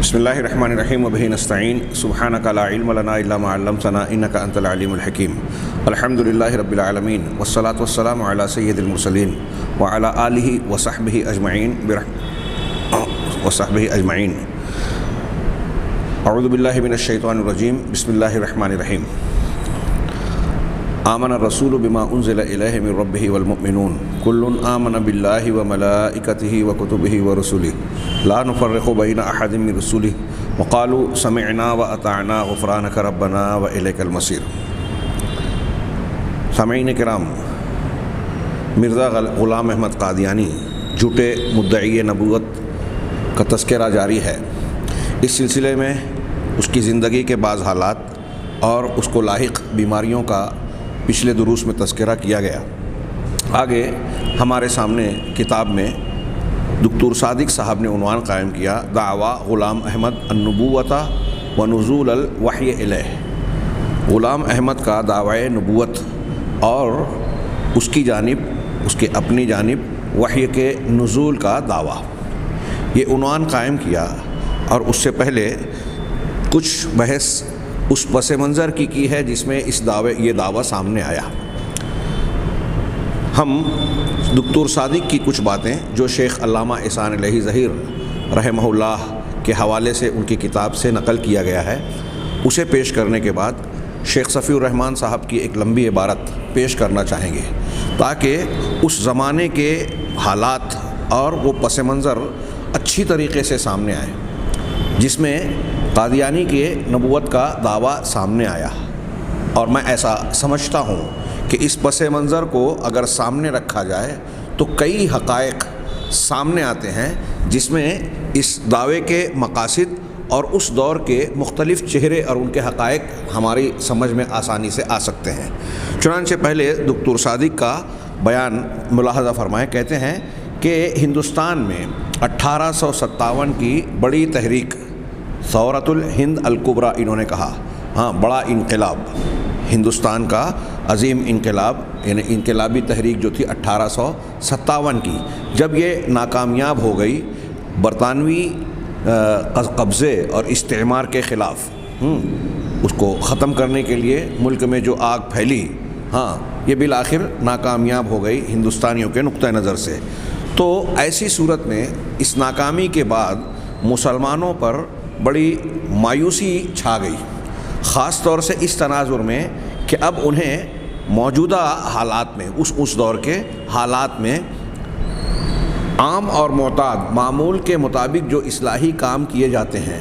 بسم اللہ الرحمن الرحیم وبہ نستعین سبحانک لا علم لنا الا ما علمتنا انک انت العلیم الحکیم الحمد للہ رب العالمین والصلاة والسلام علی سید المرسلین وعلی آلہ وصحبہ اجمعین اعوذ باللہ من الشیطان الرجیم بسم اللہ الرحمن الرحیم آمن الرسول بما انزل الیہ من ربہ والمؤمنون کل آمن باللہ وملائکتہ وکتبہ ورسلہ لا نفرق بین احد من رسلہ وقالوا سمعنا واطعنا غفرانک ربنا والیک المصیر۔ سامعین کرام، مرزا غلام احمد قادیانی جھوٹے مدعی نبوت کا تذکرہ جاری ہے۔ اس سلسلے میں اس کی زندگی کے بعض حالات اور اس کو لاحق بیماریوں کا پچھلے دروس میں تذکرہ کیا گیا۔ آگے ہمارے سامنے کتاب میں دکتور صادق صاحب نے عنوان قائم کیا، دعویٰ غلام احمد النبوۃ و نزول الوحی الیہ۔ غلام احمد کا دعوی نبوت اور اس کی جانب، اس کے اپنی جانب وحی کے نزول کا دعویٰ، یہ عنوان قائم کیا۔ اور اس سے پہلے کچھ بحث اس پس منظر کی ہے جس میں یہ دعویٰ سامنے آیا۔ ہم دکتور صادق کی کچھ باتیں جو شیخ علامہ احسان الہی ظہیر رحمہ اللہ کے حوالے سے ان کی کتاب سے نقل کیا گیا ہے، اسے پیش کرنے کے بعد شیخ صفی الرحمن صاحب کی ایک لمبی عبارت پیش کرنا چاہیں گے تاکہ اس زمانے کے حالات اور وہ پس منظر اچھی طریقے سے سامنے آئے جس میں قادیانی کے نبوت کا دعویٰ سامنے آیا۔ اور میں ایسا سمجھتا ہوں کہ اس پس منظر کو اگر سامنے رکھا جائے تو کئی حقائق سامنے آتے ہیں جس میں اس دعوے کے مقاصد اور اس دور کے مختلف چہرے اور ان کے حقائق ہماری سمجھ میں آسانی سے آ سکتے ہیں۔ چنانچہ پہلے دکتور صادق کا بیان ملاحظہ فرمائیں۔ کہتے ہیں کہ ہندوستان میں 1857 کی بڑی تحریک ثورۃ الہند الکبریٰ، انہوں نے کہا بڑا انقلاب، ہندوستان کا عظیم انقلاب، یعنی انقلابی تحریک جو تھی 1857 کی، جب یہ ناکامیاب ہو گئی برطانوی قبضے اور استعمار کے خلاف، اس کو ختم کرنے کے لیے ملک میں جو آگ پھیلی، یہ بالآخر ناکامیاب ہو گئی ہندوستانیوں کے نقطہ نظر سے۔ تو ایسی صورت میں اس ناکامی کے بعد مسلمانوں پر بڑی مایوسی چھا گئی، خاص طور سے اس تناظر میں کہ اب انہیں موجودہ حالات میں، اس دور کے حالات میں عام اور معتاد معمول کے مطابق جو اصلاحی کام کیے جاتے ہیں،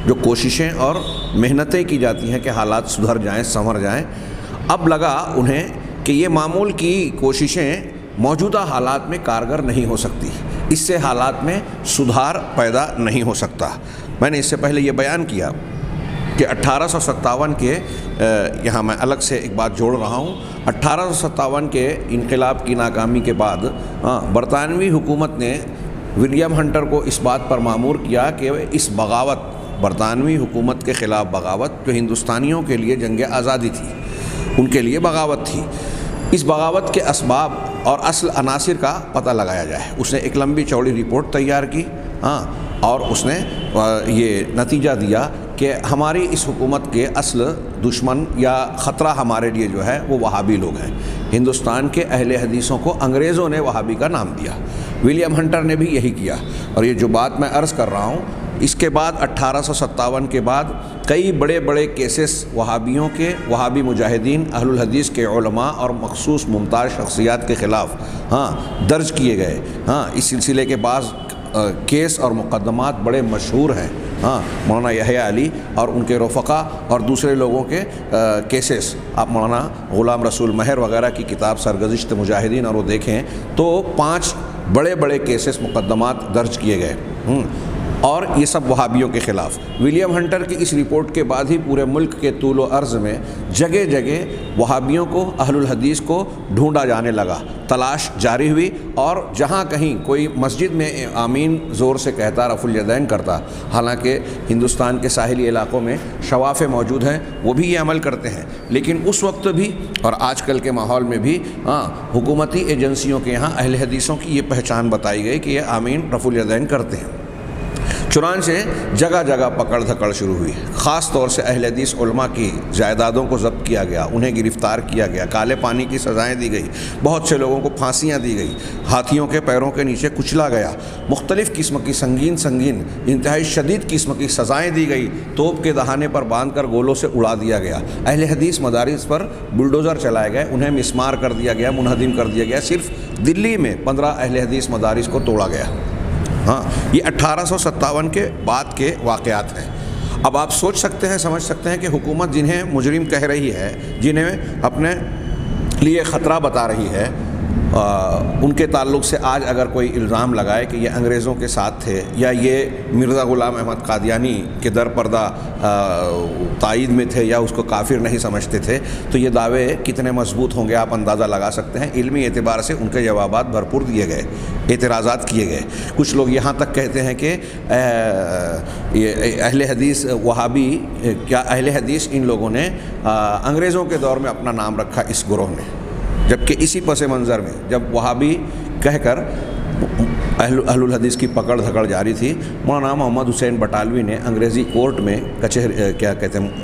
جو کوششیں اور محنتیں کی جاتی ہیں کہ حالات سدھر جائیں، سنور جائیں، اب لگا انہیں کہ یہ معمول کی کوششیں موجودہ حالات میں کارگر نہیں ہو سکتی، اس سے حالات میں سدھار پیدا نہیں ہو سکتا۔ میں نے اس سے پہلے یہ بیان کیا کہ 1857 کے، یہاں میں الگ سے ایک بات جوڑ رہا ہوں، 1857 کے انقلاب کی ناکامی کے بعد برطانوی حکومت نے ولیم ہنٹر کو اس بات پر مامور کیا کہ اس بغاوت، برطانوی حکومت کے خلاف بغاوت جو ہندوستانیوں کے لیے جنگ آزادی تھی، ان کے لیے بغاوت تھی، اس بغاوت کے اسباب اور اصل عناصر کا پتہ لگایا جائے۔ اس نے ایک لمبی چوڑی رپورٹ تیار کی، اور اس نے یہ نتیجہ دیا کہ ہماری اس حکومت کے اصل دشمن یا خطرہ ہمارے لیے جو ہے وہ وہابی لوگ ہیں۔ ہندوستان کے اہل حدیثوں کو انگریزوں نے وہابی کا نام دیا، ولیم ہنٹر نے بھی یہی کیا۔ اور یہ جو بات میں عرض کر رہا ہوں، اس کے بعد 1857 کے بعد کئی بڑے بڑے کیسز وہابیوں کے، وہابی مجاہدین، اہل الحدیث کے علماء اور مخصوص ممتاز شخصیات کے خلاف درج کیے گئے۔ اس سلسلے کے بعض کیس اور مقدمات بڑے مشہور ہیں، مولانا یحییٰ علی اور ان کے رفقا اور دوسرے لوگوں کے کیسز، آپ مولانا غلام رسول مہر وغیرہ کی کتاب سرگزشت مجاہدین اور وہ دیکھیں تو 5 بڑے بڑے کیسز، مقدمات درج کیے گئے، اور یہ سب وہابیوں کے خلاف۔ ولیم ہنٹر کی اس رپورٹ کے بعد ہی پورے ملک کے طول و عرض میں جگہ جگہ وہابیوں کو، اہل الحدیث کو ڈھونڈا جانے لگا، تلاش جاری ہوئی، اور جہاں کہیں کوئی مسجد میں آمین زور سے کہتا، رفع الیدین کرتا، حالانکہ ہندوستان کے ساحلی علاقوں میں شواف موجود ہیں، وہ بھی یہ عمل کرتے ہیں، لیکن اس وقت بھی اور آج کل کے ماحول میں بھی حکومتی ایجنسیوں کے یہاں اہل حدیثوں کی یہ پہچان بتائی گئی کہ یہ آمین رفع الیدین کرتے ہیں۔ چنانچہ جگہ جگہ پکڑ دھکڑ شروع ہوئی، خاص طور سے اہل حدیث علماء کی جائیدادوں کو ضبط کیا گیا، انہیں گرفتار کیا گیا، کالے پانی کی سزائیں دی گئی، بہت سے لوگوں کو پھانسیاں دی گئی، ہاتھیوں کے پیروں کے نیچے کچلا گیا، مختلف قسم کی سنگین انتہائی شدید قسم کی سزائیں دی گئی، توپ کے دہانے پر باندھ کر گولوں سے اڑا دیا گیا، اہل حدیث مدارس پر بلڈوزر چلائے گئے، انہیں مسمار کر دیا گیا، منہدم کر دیا گیا، صرف دلی میں 15 اہل حدیث مدارس کو توڑا گیا۔ ہاں، یہ 1857 کے بعد کے واقعات ہیں۔ اب آپ سوچ سکتے ہیں، سمجھ سکتے ہیں کہ حکومت جنہیں مجرم کہہ رہی ہے، جنہیں اپنے لیے خطرہ بتا رہی ہے، ان کے تعلق سے آج اگر کوئی الزام لگائے کہ یہ انگریزوں کے ساتھ تھے یا یہ مرزا غلام احمد قادیانی کے در پردہ تائید میں تھے یا اس کو کافر نہیں سمجھتے تھے، تو یہ دعوے کتنے مضبوط ہوں گے آپ اندازہ لگا سکتے ہیں۔ علمی اعتبار سے ان کے جوابات بھرپور دیے گئے، اعتراضات کیے گئے۔ کچھ لوگ یہاں تک کہتے ہیں کہ اہل حدیث وہابی، کیا اہل حدیث ان لوگوں نے انگریزوں کے دور میں اپنا نام رکھا اس گروہ نے، جبکہ اسی پس منظر میں جب وہابی کہہ کر اہل الحدیث کی پکڑ دھکڑ جاری تھی، مولانا محمد حسین بٹالوی نے انگریزی کورٹ میں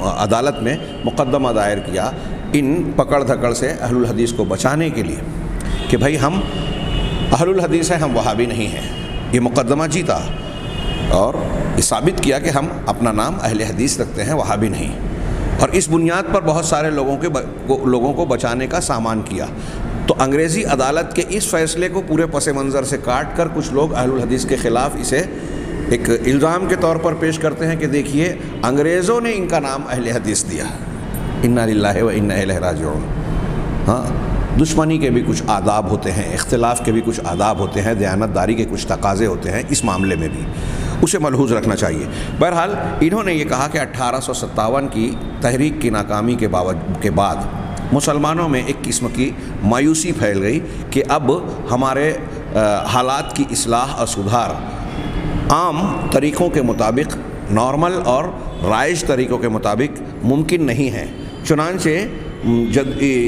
عدالت میں مقدمہ دائر کیا ان پکڑ دھکڑ سے اہل الحدیث کو بچانے کے لیے کہ بھائی ہم اہل الحدیث ہیں، ہم وہابی نہیں ہیں۔ یہ مقدمہ جیتا اور یہ ثابت کیا کہ ہم اپنا نام اہل حدیث رکھتے ہیں، وہابی نہیں، اور اس بنیاد پر بہت سارے لوگوں کو بچانے کا سامان کیا۔ تو انگریزی عدالت کے اس فیصلے کو پورے پس منظر سے کاٹ کر کچھ لوگ اہل الحدیث کے خلاف اسے ایک الزام کے طور پر پیش کرتے ہیں کہ دیکھیے انگریزوں نے ان کا نام اہل حدیث دیا۔ انا للہ و انا الیہ راجعون۔ ہاں، دشمنی کے بھی کچھ آداب ہوتے ہیں، اختلاف کے بھی کچھ آداب ہوتے ہیں، دیانتداری کے کچھ تقاضے ہوتے ہیں، اس معاملے میں بھی اسے ملحوظ رکھنا چاہیے۔ بہرحال انہوں نے یہ کہا کہ 1857 کی تحریک کی ناکامی کے بعد مسلمانوں میں ایک قسم کی مایوسی پھیل گئی کہ اب ہمارے حالات کی اصلاح اور سدھار عام طریقوں کے مطابق، نارمل اور رائج طریقوں کے مطابق ممکن نہیں ہے۔ چنانچہ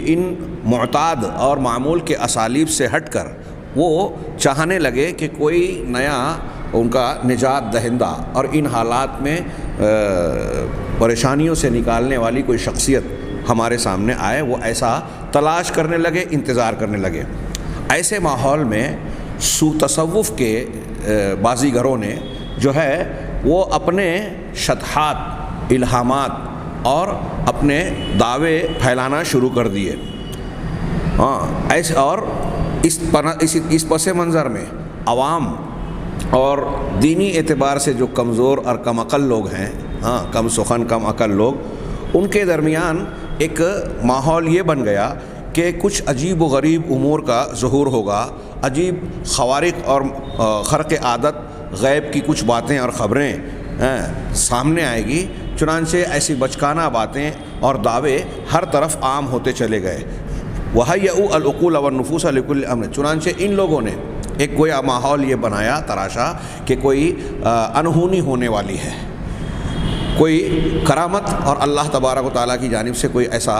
ان معتاد اور معمول کے اسالیب سے ہٹ کر وہ چاہنے لگے کہ کوئی نیا ان کا نجات دہندہ اور ان حالات میں پریشانیوں سے نکالنے والی کوئی شخصیت ہمارے سامنے آئے، وہ ایسا تلاش کرنے لگے، انتظار کرنے لگے۔ ایسے ماحول میں تصوف کے بازیگروں نے جو ہے وہ اپنے شطحات، الہامات اور اپنے دعوے پھیلانا شروع کر دیے۔ ہاں، ایسے اور اس پس منظر میں عوام اور دینی اعتبار سے جو کمزور اور کم عقل لوگ ہیں، ہاں، کم سخن کم عقل لوگ، ان کے درمیان ایک ماحول یہ بن گیا کہ کچھ عجیب و غریب امور کا ظہور ہوگا، عجیب خوارق اور خرق عادت غیب کی کچھ باتیں اور خبریں سامنے آئے گی۔ چنانچہ ایسی بچکانہ باتیں اور دعوے ہر طرف عام ہوتے چلے گئے۔ وَهَيَّئُوا الْعُقُولَ وَالنُّفُوسَ لِكُلِّ أَمْرٍ، چنانچہ ان لوگوں نے ایک گویا ماحول یہ بنایا، تراشا کہ کوئی انہونی ہونے والی ہے، کوئی کرامت اور اللہ تبارک و تعالیٰ کی جانب سے کوئی ایسا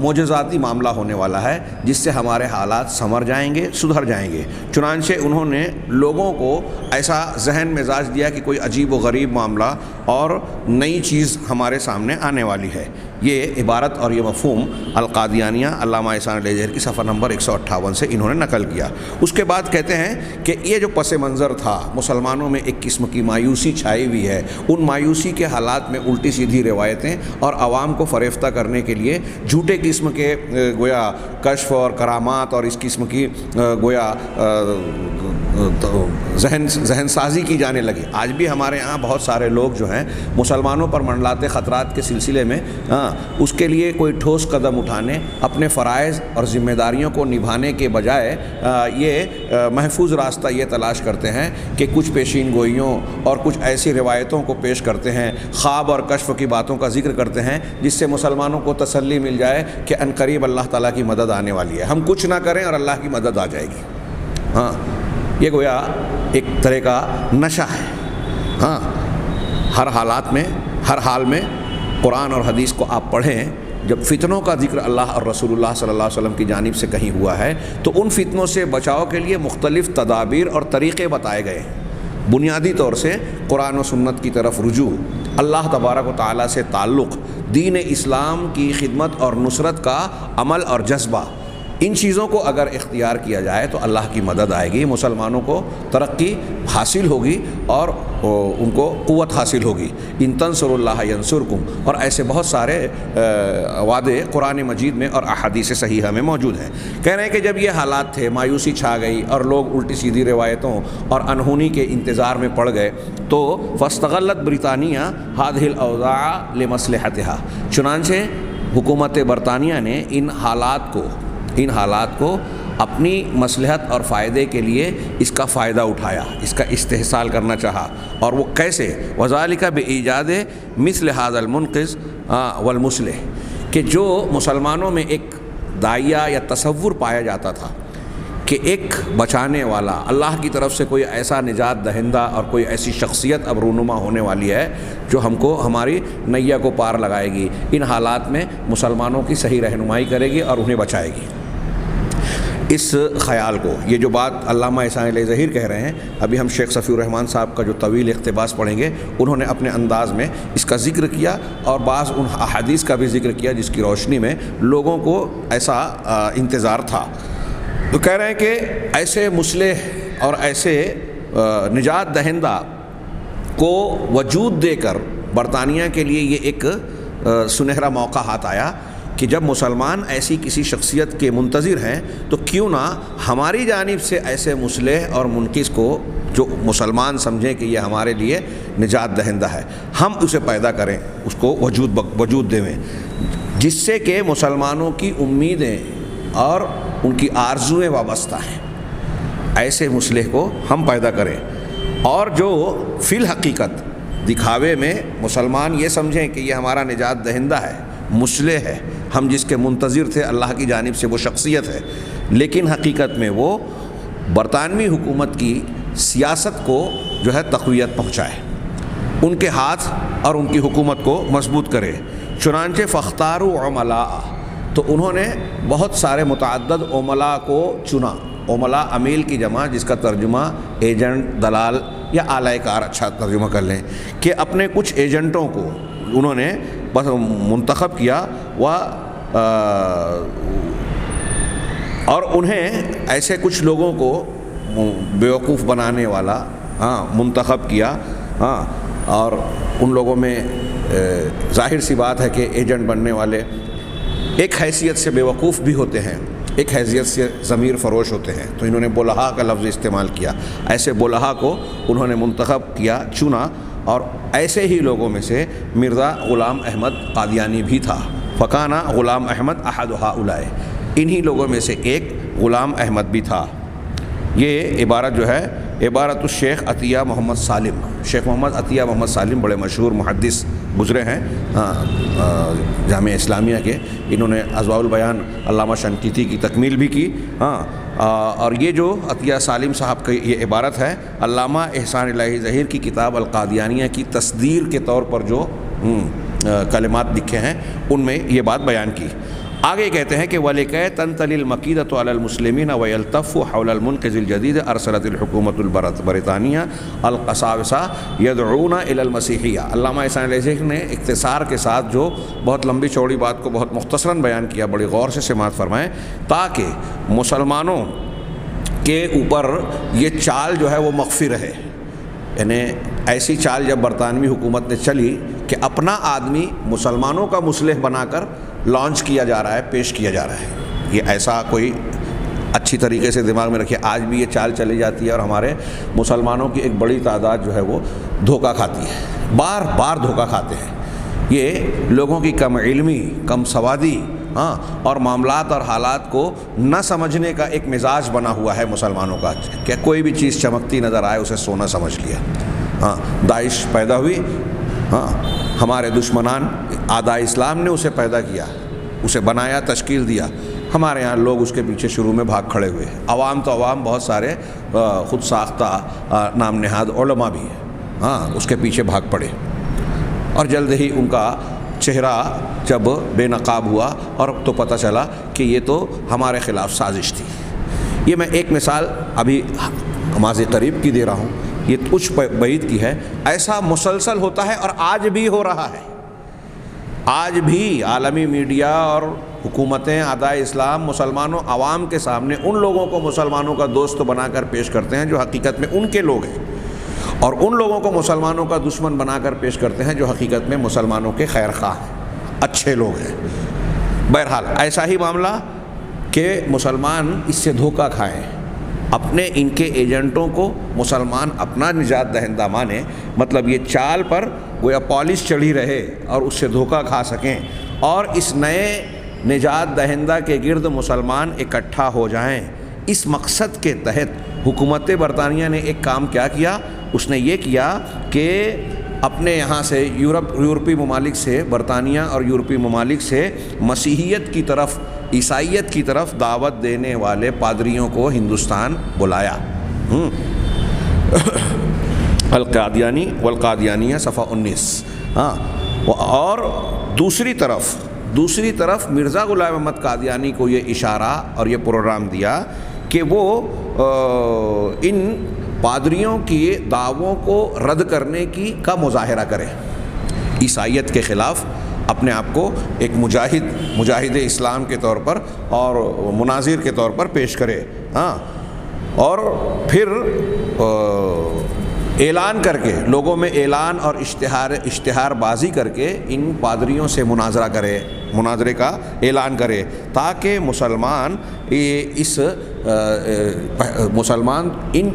معجزاتی معاملہ ہونے والا ہے جس سے ہمارے حالات سنور جائیں گے، سدھر جائیں گے۔ چنانچہ انہوں نے لوگوں کو ایسا ذہن مزاج دیا کہ کوئی عجیب و غریب معاملہ اور نئی چیز ہمارے سامنے آنے والی ہے۔ یہ عبارت اور یہ مفہوم القادیانیہ علامہ احسان علیہ زہیر کی صفحہ نمبر 158 سے انہوں نے نقل کیا۔ اس کے بعد کہتے ہیں کہ یہ جو پس منظر تھا، مسلمانوں میں ایک قسم کی مایوسی چھائی ہوئی ہے، ان مایوسی کے حالات میں الٹی سیدھی روایتیں اور عوام کو فریفتہ کرنے کے لیے جھوٹے قسم کے گویا کشف اور کرامات اور اس قسم کی گویا ذہن سازی کی جانے لگی۔ آج بھی ہمارے ہاں بہت سارے لوگ جو ہیں مسلمانوں پر منڈلاتے خطرات کے سلسلے میں اس کے لیے کوئی ٹھوس قدم اٹھانے، اپنے فرائض اور ذمہ داریوں کو نبھانے کے بجائے یہ محفوظ راستہ یہ تلاش کرتے ہیں کہ کچھ پیشین گوئیوں اور کچھ ایسی روایتوں کو پیش کرتے ہیں، خواب اور کشف کی باتوں کا ذکر کرتے ہیں جس سے مسلمانوں کو تسلی مل جائے کہ عنقریب اللہ تعالیٰ کی مدد آنے والی ہے، ہم کچھ نہ کریں اور اللہ کی مدد آ جائے گی۔ ہاں، یہ گویا ایک طرح کا نشہ ہے۔ ہاں، ہر حالات میں، ہر حال میں قرآن اور حدیث کو آپ پڑھیں، جب فتنوں کا ذکر اللہ اور رسول اللہ صلی اللہ علیہ وسلم کی جانب سے کہیں ہوا ہے تو ان فتنوں سے بچاؤ کے لیے مختلف تدابیر اور طریقے بتائے گئے ہیں۔ بنیادی طور سے قرآن و سنت کی طرف رجوع، اللہ تبارک و تعالیٰ سے تعلق، دین اسلام کی خدمت اور نصرت کا عمل اور جذبہ، ان چیزوں کو اگر اختیار کیا جائے تو اللہ کی مدد آئے گی، مسلمانوں کو ترقی حاصل ہوگی اور ان کو قوت حاصل ہوگی۔ ان تنصروا اللہ ینصرکم، اور ایسے بہت سارے وعدے قرآن مجید میں اور احادیث صحیحہ میں موجود ہیں۔ کہہ رہے ہیں کہ جب یہ حالات تھے، مایوسی چھا گئی اور لوگ الٹی سیدھی روایتوں اور انہونی کے انتظار میں پڑ گئے، تو فاستغلت برطانیہ هذه الاوضاع لمصلحتها، چنانچہ حکومت برطانیہ نے ان حالات کو اپنی مصلحت اور فائدے کے لیے اس کا فائدہ اٹھایا، اس کا استحصال کرنا چاہا۔ اور وہ کیسے؟ وذالک بایجاد مثل هذا المنقذ والمصلح، کہ جو مسلمانوں میں ایک داعیہ یا تصور پایا جاتا تھا کہ ایک بچانے والا، اللہ کی طرف سے کوئی ایسا نجات دہندہ اور کوئی ایسی شخصیت اب رونما ہونے والی ہے جو ہم کو ہماری نیا کو پار لگائے گی، ان حالات میں مسلمانوں کی صحیح رہنمائی کرے گی اور انہیں بچائے گی۔ اس خیال کو، یہ جو بات علامہ احسان علیہ ظہیر کہہ رہے ہیں، ابھی ہم شیخ صفی الرحمن صاحب کا جو طویل اقتباس پڑھیں گے، انہوں نے اپنے انداز میں اس کا ذکر کیا اور بعض ان احادیث کا بھی ذکر کیا جس کی روشنی میں لوگوں کو ایسا انتظار تھا۔ تو کہہ رہے ہیں کہ ایسے مصلح اور ایسے نجات دہندہ کو وجود دے کر برطانیہ کے لیے یہ ایک سنہرا موقع ہاتھ آیا کہ جب مسلمان ایسی کسی شخصیت کے منتظر ہیں تو کیوں نہ ہماری جانب سے ایسے مصلح اور منقذ کو جو مسلمان سمجھیں کہ یہ ہمارے لیے نجات دہندہ ہے، ہم اسے پیدا کریں، اس کو وجود دیں، جس سے کہ مسلمانوں کی امیدیں اور ان کی آرزویں وابستہ ہیں۔ ایسے مصلح کو ہم پیدا کریں، اور جو فی الحقیقت دکھاوے میں مسلمان یہ سمجھیں کہ یہ ہمارا نجات دہندہ ہے، مصلح ہے، ہم جس کے منتظر تھے اللہ کی جانب سے وہ شخصیت ہے، لیکن حقیقت میں وہ برطانوی حکومت کی سیاست کو جو ہے تقویت پہنچائے، ان کے ہاتھ اور ان کی حکومت کو مضبوط کرے۔ چنانچہ فاختاروا عملاء، تو انہوں نے بہت سارے متعدد عملاء کو چنا۔ عملاء عمیل کی جمع، جس کا ترجمہ ایجنٹ، دلال یا آلۂ کار اچھا ترجمہ کر لیں، کہ اپنے کچھ ایجنٹوں کو انہوں نے بس منتخب کیا اور انہیں ایسے کچھ لوگوں کو بیوقوف بنانے والا منتخب کیا۔ اور ان لوگوں میں ظاہر سی بات ہے کہ ایجنٹ بننے والے ایک حیثیت سے بیوقوف بھی ہوتے ہیں، ایک حیثیت سے ضمیر فروش ہوتے ہیں، تو انہوں نے بلہا کا لفظ استعمال کیا۔ ایسے بلہا کو انہوں نے منتخب کیا، چنا، اور ایسے ہی لوگوں میں سے مرزا غلام احمد قادیانی بھی تھا۔ فکانہ غلام احمد احد ہؤلاء، انہی لوگوں میں سے ایک غلام احمد بھی تھا۔ یہ عبارت جو ہے عبارت الشیخ عطیہ محمد سالم، شیخ محمد عطیہ محمد سالم بڑے مشہور محدث گزرے ہیں جامعہ اسلامیہ کے، انہوں نے اضواء البیان علامہ شنقیطی کی تکمیل بھی کی۔ اور یہ جو عطیہ سالم صاحب کی یہ عبارت ہے، علامہ احسان الہی ظہیر کی کتاب القادیانیہ کی تصدیر کے طور پر جو کلمات لکھے ہیں ان میں یہ بات بیان کی۔ آگے کہتے ہیں کہ وَلِكَيْ تَنْتَلِي الْمَكِيدَةُ عَلَى الْمُسْلِمِينَ وَيَلْتَفُّ حَوْلَ الْمُنْقِذِ الْجَدِيدِ أَرْسَلَتِ الْحُكُومَةُ الْبَرِطَانِيَّةُ الْقَسَاوِسَةَ يَدْعُونَ إِلَى الْمَسِيحِيَّةِ۔ علامہ احسان علیہ ظہیر نے اختصار کے ساتھ جو بہت لمبی چوڑی بات کو بہت مختصراً بیان کیا، بڑی غور سے سماعت فرمائیں، تاکہ مسلمانوں کے اوپر یہ چال جو ہے وہ مخفی رہے۔ یعنی ایسی چال جب برطانوی حکومت نے چلی کہ اپنا آدمی مسلمانوں کا مصلح بنا کر لانچ کیا جا رہا ہے، پیش کیا جا رہا ہے، یہ ایسا کوئی اچھی طریقے سے دماغ میں رکھے، آج بھی یہ چال چلی جاتی ہے اور ہمارے مسلمانوں کی ایک بڑی تعداد جو ہے وہ دھوکہ کھاتی ہے، بار بار دھوکہ کھاتے ہیں۔ یہ لوگوں کی کم علمی، کم سوادی اور معاملات اور حالات کو نہ سمجھنے کا ایک مزاج بنا ہوا ہے مسلمانوں کا، کہ کوئی بھی چیز چمکتی نظر آئے اسے سونا سمجھ لیا۔ داعش پیدا ہوئی، ہمارے دشمنان اعداء اسلام نے اسے پیدا کیا، اسے بنایا، تشکیل دیا، ہمارے یہاں لوگ اس کے پیچھے شروع میں بھاگ کھڑے ہوئے، عوام تو عوام، بہت سارے خود ساختہ نام نہاد علماء بھی ہیں، اس کے پیچھے بھاگ پڑے، اور جلد ہی ان کا چہرہ جب بے نقاب ہوا اور تو پتہ چلا کہ یہ تو ہمارے خلاف سازش تھی۔ یہ میں ایک مثال ابھی ماضی قریب کی دے رہا ہوں، یہ تجھ بعید کی ہے، ایسا مسلسل ہوتا ہے اور آج بھی ہو رہا ہے۔ آج بھی عالمی میڈیا اور حکومتیں اعدائے اسلام مسلمانوں عوام کے سامنے ان لوگوں کو مسلمانوں کا دوست بنا کر پیش کرتے ہیں جو حقیقت میں ان کے لوگ ہیں، اور ان لوگوں کو مسلمانوں کا دشمن بنا کر پیش کرتے ہیں جو حقیقت میں مسلمانوں کے خیر خواہ ہیں، اچھے لوگ ہیں۔ بہرحال ایسا ہی معاملہ کہ مسلمان اس سے دھوکہ کھائیں، اپنے ان کے ایجنٹوں کو مسلمان اپنا نجات دہندہ مانے، مطلب یہ چال پر گویا پالش چڑھی رہے اور اس سے دھوکہ کھا سکیں، اور اس نئے نجات دہندہ کے گرد مسلمان اکٹھا ہو جائیں۔ اس مقصد کے تحت حکومت برطانیہ نے ایک کام کیا کیا، اس نے یہ کیا کہ اپنے یہاں سے یورپی ممالک سے، برطانیہ اور یورپی ممالک سے مسیحیت کی طرف، عیسائیت کی طرف دعوت دینے والے پادریوں کو ہندوستان بلایا۔ القادیانی والقادیانیہ صفحہ 19۔ اور دوسری طرف مرزا غلام احمد قادیانی کو یہ اشارہ اور یہ پروگرام دیا کہ وہ ان پادریوں کی دعووں کو رد کرنے کا مظاہرہ کرے، عیسائیت کے خلاف اپنے آپ کو ایک مجاہد اسلام کے طور پر اور مناظر کے طور پر پیش کرے، اور پھر اعلان کر کے لوگوں میں اعلان اور اشتہار بازی کر کے ان پادریوں سے مناظرے کا اعلان کرے، تاکہ مسلمان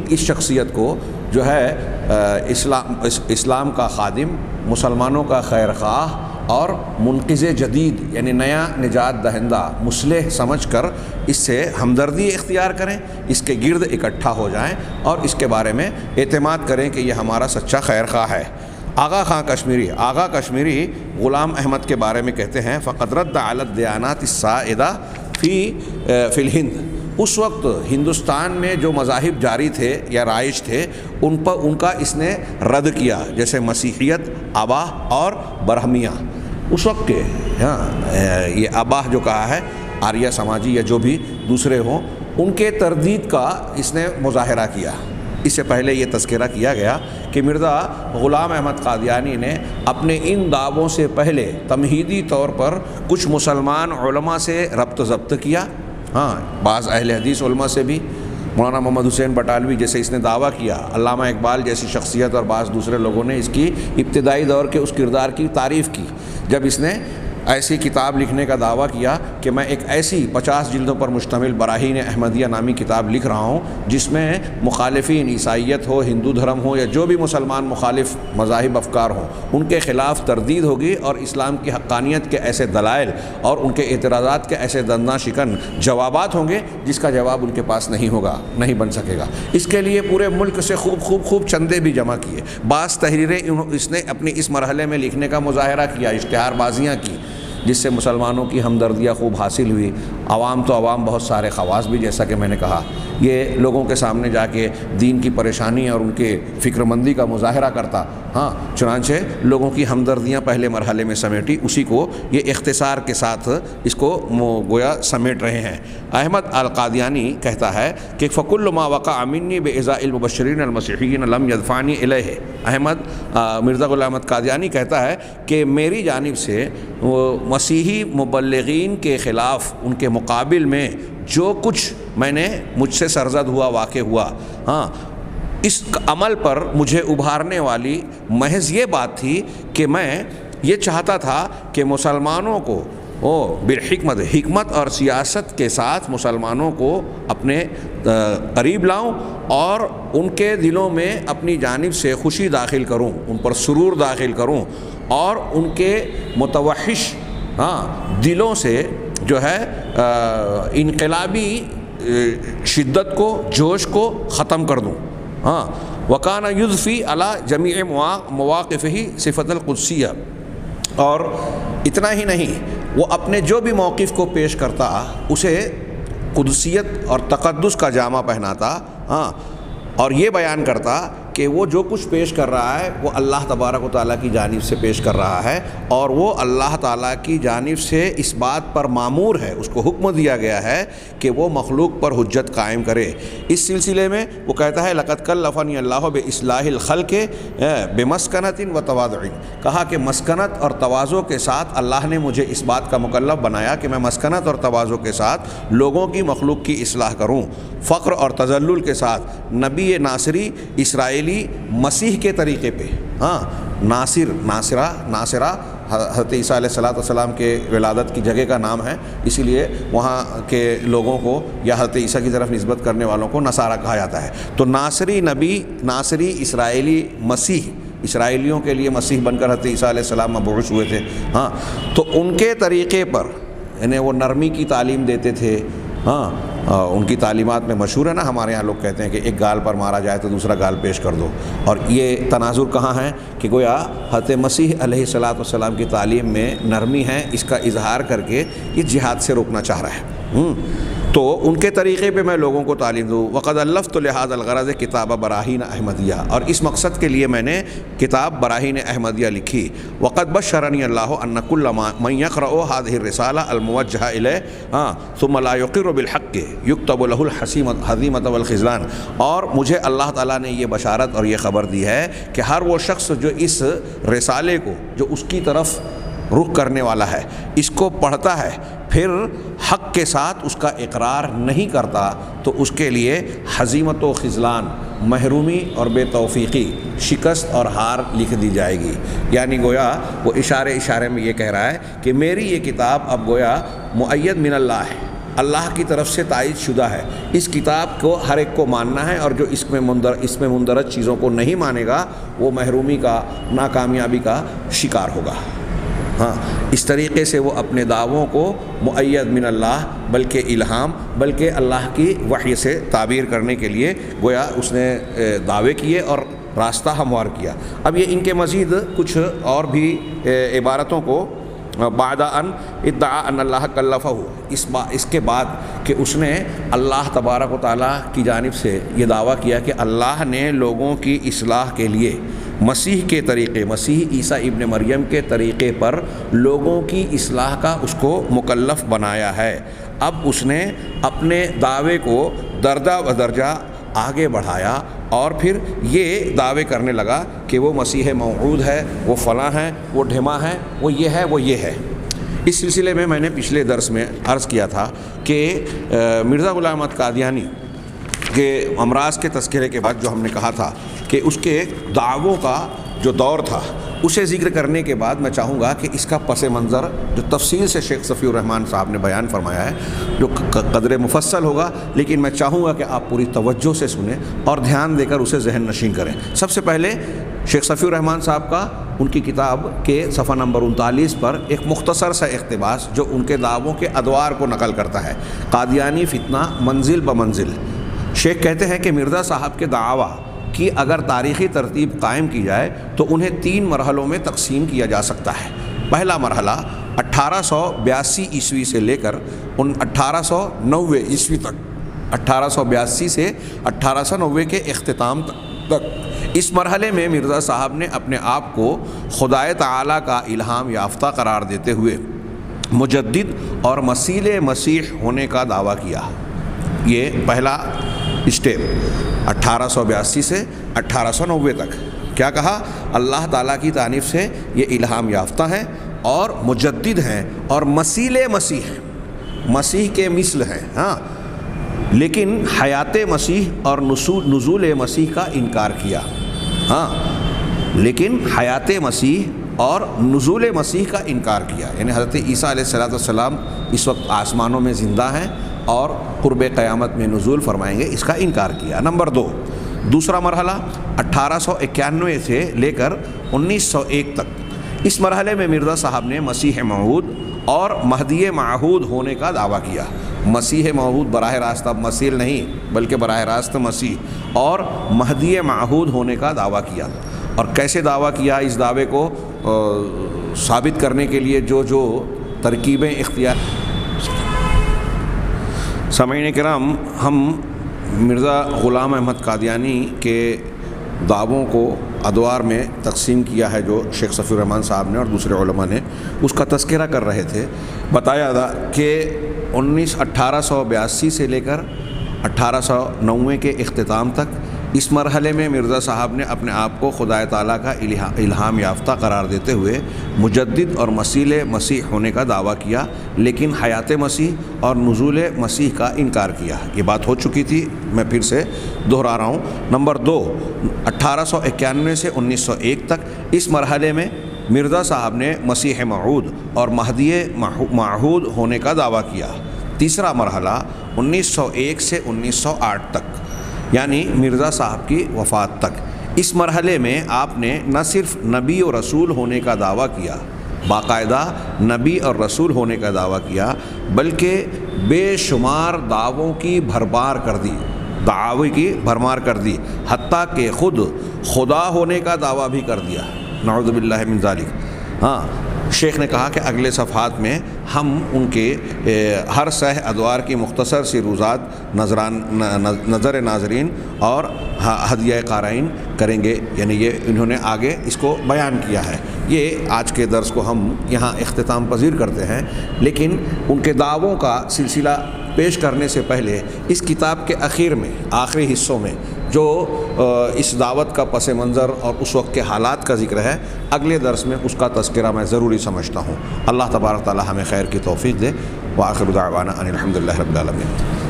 اس شخصیت کو جو ہے اسلام کا خادم، مسلمانوں کا خیر خواہ اور منقذ جدید یعنی نیا نجات دہندہ مصلح سمجھ کر اس سے ہمدردی اختیار کریں، اس کے گرد اکٹھا ہو جائیں اور اس کے بارے میں اعتماد کریں کہ یہ ہمارا سچا خیر خواہ ہے۔ آغا کشمیری غلام احمد کے بارے میں کہتے ہیں فقد رد علی الدیانات السائدہ فی الہند، اس وقت ہندوستان میں جو مذاہب جاری تھے یا رائج تھے ان کا اس نے رد کیا، جیسے مسیحیت، اباہ اور برہمیہ۔ اس وقت کے یہ اباہ جو کہا ہے، آریہ سماجی یا جو بھی دوسرے ہوں، ان کے تردید کا اس نے مظاہرہ کیا۔ اس سے پہلے یہ تذکرہ کیا گیا کہ مرزا غلام احمد قادیانی نے اپنے ان دعووں سے پہلے تمہیدی طور پر کچھ مسلمان علماء سے ربط ضبط کیا، بعض اہل حدیث علماء سے بھی، مولانا محمد حسین بٹالوی جیسے اس نے دعویٰ کیا، علامہ اقبال جیسی شخصیت اور بعض دوسرے لوگوں نے اس کی ابتدائی دور کے اس کردار کی تعریف کی، جب اس نے ایسی کتاب لکھنے کا دعویٰ کیا کہ میں ایک ایسی 50 جلدوں پر مشتمل براہین احمدیہ نامی کتاب لکھ رہا ہوں جس میں مخالفین عیسائیت ہو، ہندو دھرم ہو یا جو بھی مسلمان مخالف مذاہب افکار ہوں ان کے خلاف تردید ہوگی، اور اسلام کی حقانیت کے ایسے دلائل اور ان کے اعتراضات کے ایسے دنداں شکن جوابات ہوں گے جس کا جواب ان کے پاس نہیں بن سکے گا۔ اس کے لیے پورے ملک سے خوب چندے بھی جمع کیے، بعض تحریریں اس نے اپنی اس مرحلے میں لکھنے کا مظاہرہ کیا، اشتہار بازیاں کی، جس سے مسلمانوں کی ہمدردیاں خوب حاصل ہوئی۔ عوام تو عوام، بہت سارے خواص بھی، جیسا کہ میں نے کہا، یہ لوگوں کے سامنے جا کے دین کی پریشانی اور ان کے فکر مندی کا مظاہرہ کرتا، چنانچہ لوگوں کی ہمدردیاں پہلے مرحلے میں سمیٹی، اسی کو یہ اختصار کے ساتھ اس کو گویا سمیٹ رہے ہیں۔ احمد القادیانی کہتا ہے کہ فَكُلُّ مَا وَقَعَ مِنِّي بِإِعْزَاءِ الْمُبَشِّرِينَ الْمَسِيحِيِّينَ لَمْ يَدْفَعْنِي إِلَيْهِ۔ مرزا غلام احمد قادیانی کہتا ہے کہ میری جانب سے مسیحی مبلغین کے خلاف، ان کے مقابل میں جو کچھ مجھ سے سرزد ہوا، واقع ہوا، اس عمل پر مجھے ابھارنے والی محض یہ بات تھی کہ میں یہ چاہتا تھا کہ مسلمانوں کو حکمت اور سیاست کے ساتھ مسلمانوں کو اپنے قریب لاؤں اور ان کے دلوں میں اپنی جانب سے خوشی داخل کروں، ان پر سرور داخل کروں، اور ان کے متوحش دلوں سے جو ہے انقلابی شدت کو، جوش کو ختم کر دوں۔ وَكَانَ يُضْفِي عَلَى جَمِيعِ مَوَاقِفِهِ صِفَةَ الْقُدْسِيَّةِ، اور اتنا ہی نہیں، وہ اپنے جو بھی موقف کو پیش کرتا اسے قدسیت اور تقدس کا جامہ پہناتا، اور یہ بیان کرتا کہ وہ جو کچھ پیش کر رہا ہے وہ اللہ تبارک و تعالیٰ کی جانب سے پیش کر رہا ہے، اور وہ اللہ تعالیٰ کی جانب سے اس بات پر مامور ہے، اس کو حکم دیا گیا ہے کہ وہ مخلوق پر حجت قائم کرے۔ اس سلسلے میں وہ کہتا ہے لقد کلفنی اللہ باصلاح الخلق بمسکنۃ و تواضع، کہا کہ مسکنت اور تواضع کے ساتھ اللہ نے مجھے اس بات کا مکلف بنایا کہ میں مسکنت اور تواضع کے ساتھ لوگوں کی مخلوق کی اصلاح کروں، فقر اور تذلل کے ساتھ نبی ناصری اسرائیلی مسیح کے طریقے پہ۔ ہاں، ناصرہ حضرت عیسیٰ علیہ السلام کے ولادت کی جگہ کا نام ہے، اسی لیے وہاں کے لوگوں کو یا حضرت عیسیٰ کی طرف نسبت کرنے والوں کو نصارہ کہا جاتا ہے۔ تو ناصری نبی، ناصری اسرائیلی مسیح، اسرائیلیوں کے لیے مسیح بن کر حضرت عیسیٰ علیہ السلام مبعوث ہوئے تھے۔ ہاں، تو ان کے طریقے پر، یعنی وہ نرمی کی تعلیم دیتے تھے۔ ہاں، ان کی تعلیمات میں مشہور ہے نا، ہمارے ہاں لوگ کہتے ہیں کہ ایک گال پر مارا جائے تو دوسرا گال پیش کر دو، اور یہ تناظر کہاں ہے کہ گویا حضرت مسیح علیہ السلام کی تعلیم میں نرمی ہے، اس کا اظہار کر کے یہ جہاد سے روکنا چاہ رہا ہے۔ تو ان کے طریقے پہ میں لوگوں کو تعلیم دوں۔ وقد الفت لہذا الغرض کتاب براہین احمدیہ، اور اس مقصد کے لیے میں نے کتاب براہین احمدیہ لکھی۔ وقد بشرنی اللہ ان کل من یقرأ هذه الرسالہ الموجہہ الیہ ثم لا یقر بالحق یکتب له الحزیمۃ والخذلان، اور مجھے اللہ تعالیٰ نے یہ بشارت اور یہ خبر دی ہے کہ ہر وہ شخص جو اس رسالے کو، جو اس کی طرف رخ کرنے والا ہے، اس کو پڑھتا ہے، پھر حق کے ساتھ اس کا اقرار نہیں کرتا، تو اس کے لیے ہزیمت و خذلان، محرومی اور بے توفیقی، شکست اور ہار لکھ دی جائے گی۔ یعنی گویا وہ اشارے میں یہ کہہ رہا ہے کہ میری یہ کتاب اب گویا مؤید من اللہ ہے، اللہ کی طرف سے تائید شدہ ہے۔ اس کتاب کو ہر ایک کو ماننا ہے، اور جو اس میں مندرج چیزوں کو نہیں مانے گا وہ محرومی کا، ناکامیابی کا شکار ہوگا۔ ہاں، اس طریقے سے وہ اپنے دعووں کو مؤید من اللہ، بلکہ الہام، بلکہ اللہ کی وحی سے تعبیر کرنے کے لیے گویا اس نے دعوے کیے اور راستہ ہموار کیا۔ اب یہ ان کے مزید کچھ اور بھی عبارتوں کو بعد ان ادعا ان اللہ کلفہ، اس کے بعد کہ اس نے اللہ تبارک و تعالیٰ کی جانب سے یہ دعویٰ کیا کہ اللہ نے لوگوں کی اصلاح کے لیے مسیح کے طریقے، مسیح عیسیٰ ابن مریم کے طریقے پر لوگوں کی اصلاح کا اس کو مکلف بنایا ہے۔ اب اس نے اپنے دعوے کو درجہ بدرجہ آگے بڑھایا، اور پھر یہ دعوے کرنے لگا کہ وہ مسیح موعود ہے، وہ فلاں ہے، وہ ڈھما ہے، وہ یہ ہے، وہ یہ ہے۔ اس سلسلے میں نے پچھلے درس میں عرض کیا تھا کہ مرزا غلام احمد قادیانی کے امراض کے تذکرے کے بعد جو ہم نے کہا تھا کہ اس کے دعووں کا جو دور تھا اسے ذکر کرنے کے بعد میں چاہوں گا کہ اس کا پس منظر جو تفصیل سے شیخ صفی الرحمن صاحب نے بیان فرمایا ہے، جو قدر مفصل ہوگا، لیکن میں چاہوں گا کہ آپ پوری توجہ سے سنیں اور دھیان دے کر اسے ذہن نشین کریں۔ سب سے پہلے شیخ صفی الرحمن صاحب کا ان کی کتاب کے صفحہ نمبر 39 پر ایک مختصر سا اقتباس جو ان کے دعووں کے ادوار کو نقل کرتا ہے۔ قادیانی فتنہ منزل بمنزل۔ شیخ کہتے ہیں کہ مرزا صاحب کے دعویٰ کی اگر تاریخی ترتیب قائم کی جائے تو انہیں 3 مرحلوں میں تقسیم کیا جا سکتا ہے۔ پہلا مرحلہ 1882 عیسوی سے لے کر 1890 عیسوی تک، 1882 سے 1890 کے اختتام تک۔ اس مرحلے میں مرزا صاحب نے اپنے آپ کو خدائے تعالیٰ کا الہام یافتہ قرار دیتے ہوئے مجدد اور مسیح مسیح ہونے کا دعویٰ کیا۔ یہ پہلا اسٹیپ 1882 سے 1890 تک کیا کہا؟ اللہ تعالیٰ کی جانب سے یہ الہام یافتہ ہیں اور مجدد ہیں اور مسیح ہیں، مسیح کے مثل ہیں۔ ہاں، لیکن حیات مسیح اور نزول مسیح کا انکار کیا۔ ہاں، لیکن حیات مسیح اور نزول مسیح کا انکار کیا، یعنی حضرت عیسیٰ علیہ السلام اس وقت آسمانوں میں زندہ ہیں اور قرب قیامت میں نزول فرمائیں گے، اس کا انکار کیا۔ نمبر 2، دوسرا مرحلہ 1891 سے لے کر 1901 تک۔ اس مرحلے میں مرزا صاحب نے مسیح موعود اور مہدی معہود ہونے کا دعویٰ کیا۔ مسیح موعود براہ راست، اب مسیح نہیں بلکہ براہ راست مسیح، اور مہدی معہود ہونے کا دعویٰ کیا۔ اور کیسے دعویٰ کیا؟ اس دعوے کو ثابت کرنے کے لیے جو ترکیبیں اختیار۔ سامعین کرام، ہم مرزا غلام احمد قادیانی کے دعووں کو ادوار میں تقسیم کیا ہے جو شیخ صفی الرحمن صاحب نے اور دوسرے علماء نے، اس کا تذکرہ کر رہے تھے۔ بتایا تھا کہ 1882 سے لے کر 1890 کے اختتام تک اس مرحلے میں مرزا صاحب نے اپنے آپ کو خدا تعالیٰ کا الہام یافتہ قرار دیتے ہوئے مجدد اور مسیح مسیح ہونے کا دعویٰ کیا، لیکن حیات مسیح اور نزول مسیح کا انکار کیا۔ یہ بات ہو چکی تھی، میں پھر سے دہرا رہا ہوں۔ نمبر 2، 1891 سے 1901 تک اس مرحلے میں مرزا صاحب نے مسیح موعود اور مہدی موعود ہونے کا دعویٰ کیا۔ تیسرا مرحلہ 1901 سے 1908 تک، یعنی مرزا صاحب کی وفات تک۔ اس مرحلے میں آپ نے نہ صرف نبی اور رسول ہونے کا دعویٰ کیا، باقاعدہ نبی اور رسول ہونے کا دعویٰ کیا، بلکہ بے شمار دعووں کی بھرمار کر دی، حتیٰ کہ خود خدا ہونے کا دعویٰ بھی کر دیا، نعوذ باللہ من ذالک۔ ہاں، شیخ نے کہا کہ اگلے صفحات میں ہم ان کے ہر سہ ادوار کی مختصر سی روزات نظر ناظرین اور ہدیہ قارئین کریں گے، یعنی یہ انہوں نے آگے اس کو بیان کیا ہے۔ یہ آج کے درس کو ہم یہاں اختتام پذیر کرتے ہیں، لیکن ان کے دعووں کا سلسلہ پیش کرنے سے پہلے اس کتاب کے اخیر میں، آخری حصوں میں جو اس دعوت کا پس منظر اور اس وقت کے حالات کا ذکر ہے، اگلے درس میں اس کا تذکرہ میں ضروری سمجھتا ہوں۔ اللہ تبارک تعالی ہمیں خیر کی توفیق دے۔ وآخر دعوانا ان الحمد للہ رب العالمین۔